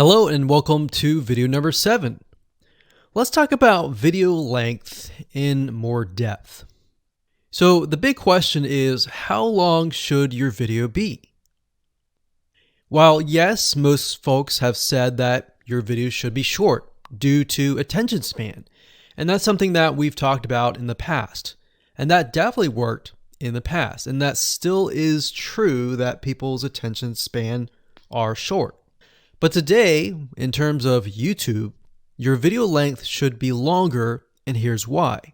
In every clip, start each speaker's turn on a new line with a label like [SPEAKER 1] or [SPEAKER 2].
[SPEAKER 1] Hello and welcome to video number 7. Let's talk about video length in more depth. So the big question is, how long should your video be? While yes, most folks have said that your video should be short due to attention span, and that's something that we've talked about in the past, and that definitely worked in the past, and that still is true that people's attention span are short. But today, in terms of YouTube, your video length should be longer, and here's why.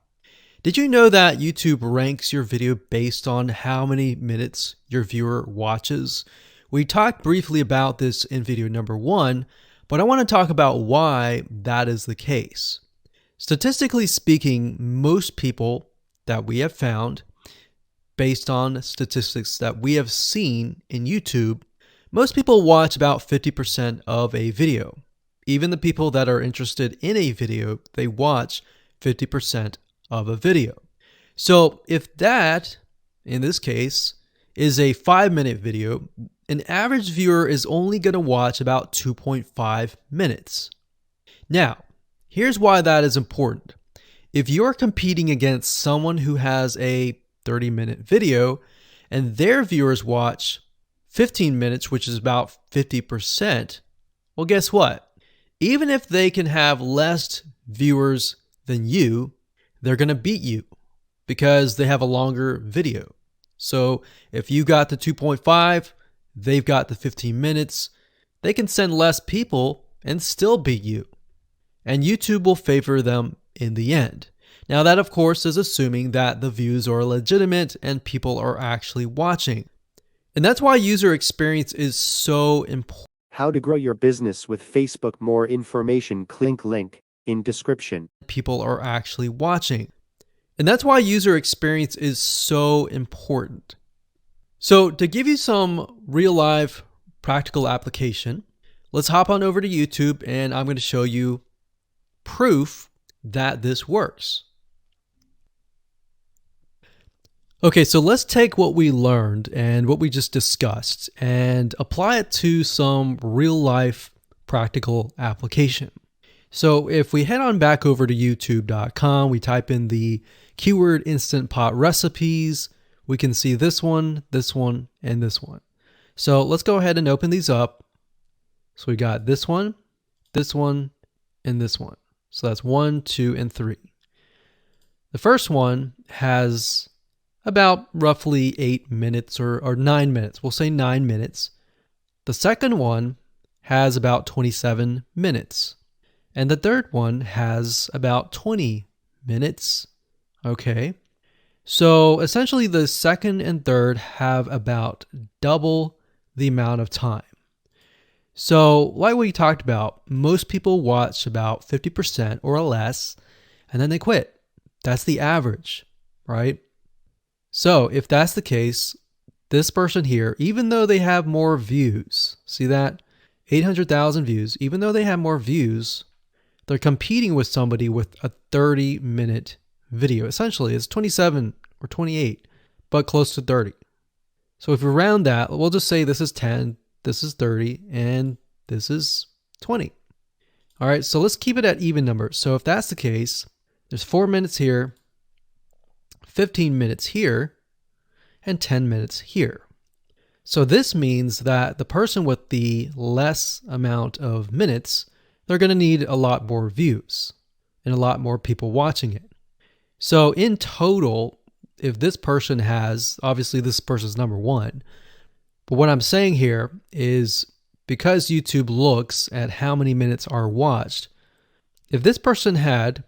[SPEAKER 1] Did you know that YouTube ranks your video based on how many minutes your viewer watches? We talked briefly about this in video number 1, but I want to talk about why that is the case. Statistically speaking, most people that we have found, based on statistics that we have seen in YouTube, most people watch about 50% of a video. Even the people that are interested in a video, they watch 50% of a video. So if that, in this case, is a 5-minute video, an average viewer is only going to watch about 2.5 minutes. Now, here's why that is important. If you're competing against someone who has a 30-minute video and their viewers watch 15 minutes, which is about 50%, well, guess what? Even if they can have less viewers than you, they're going to beat you because they have a longer video. So if you got the 2.5, they've got the 15 minutes, they can send less people and still beat you. And YouTube will favor them in the end. Now that, of course, is assuming that the views are legitimate and people are actually watching. And that's why user experience is so important.
[SPEAKER 2] How to grow your business with Facebook. More information, click link in description.
[SPEAKER 1] People are actually watching. And that's why user experience is so important. So to give you some real life practical application, let's hop on over to YouTube and I'm going to show you proof that this works. Okay, so let's take what we learned and what we just discussed and apply it to some real life practical application. So if we head on back over to youtube.com, we type in the keyword Instant Pot recipes, we can see this one, and this one. So let's go ahead and open these up. So we got this one, and this one. So that's 1, 2, and 3. The first one has about roughly 8 minutes or 9 minutes. We'll say 9 minutes. The second one has about 27 minutes. And the third one has about 20 minutes. Okay. So essentially the second and third have about double the amount of time. So like we talked about, most people watch about 50% or less, and then they quit. That's the average, right? So if that's the case, this person here, even though they have more views, see that? 800,000 views, even though they have more views, they're competing with somebody with a 30-minute video. Essentially, it's 27 or 28, but close to 30. So if we round that, we'll just say this is 10, this is 30, and this is 20. All right, so let's keep it at even numbers. So if that's the case, there's 4 minutes here, 15 minutes here, and 10 minutes here. So this means that the person with the less amount of minutes, they're going to need a lot more views and a lot more people watching it. So in total, if this person has, obviously this person's number 1, but what I'm saying here is because YouTube looks at how many minutes are watched, if this person had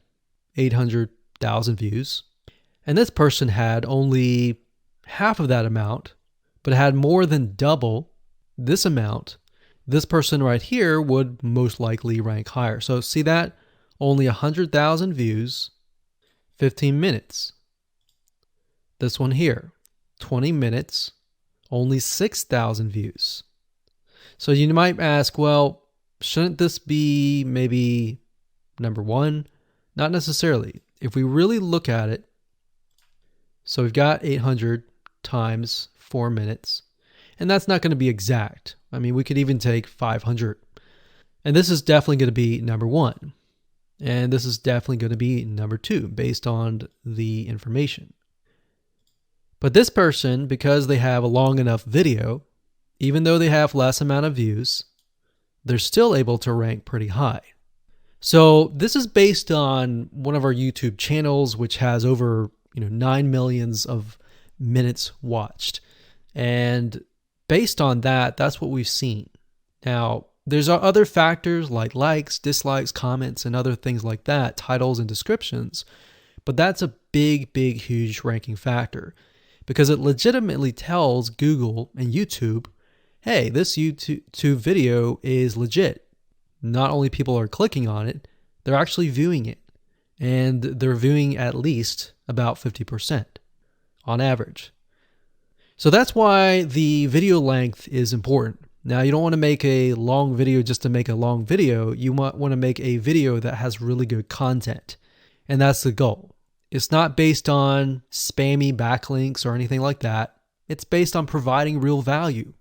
[SPEAKER 1] 800,000 views, and this person had only half of that amount, but had more than double this amount, this person right here would most likely rank higher. So see that? Only 100,000 views, 15 minutes. This one here, 20 minutes, only 6,000 views. So you might ask, well, shouldn't this be maybe number 1? Not necessarily. If we really look at it, so we've got 800 times 4 minutes, and that's not going to be exact. I mean, we could even take 500. And this is definitely going to be number one. And this is definitely going to be number two based on the information. But this person, because they have a long enough video, even though they have less amount of views, they're still able to rank pretty high. So this is based on one of our YouTube channels, which has over 9 million of minutes watched. And based on that, that's what we've seen. Now, there's other factors like likes, dislikes, comments, and other things like that, titles and descriptions. But that's a big, huge ranking factor because it legitimately tells Google and YouTube, hey, this YouTube video is legit. Not only people are clicking on it, they're actually viewing it. And they're viewing at least about 50% on average. So that's why the video length is important. Now, you don't want to make a long video just to make a long video. You might want to make a video that has really good content. And that's the goal. It's not based on spammy backlinks or anything like that. It's based on providing real value.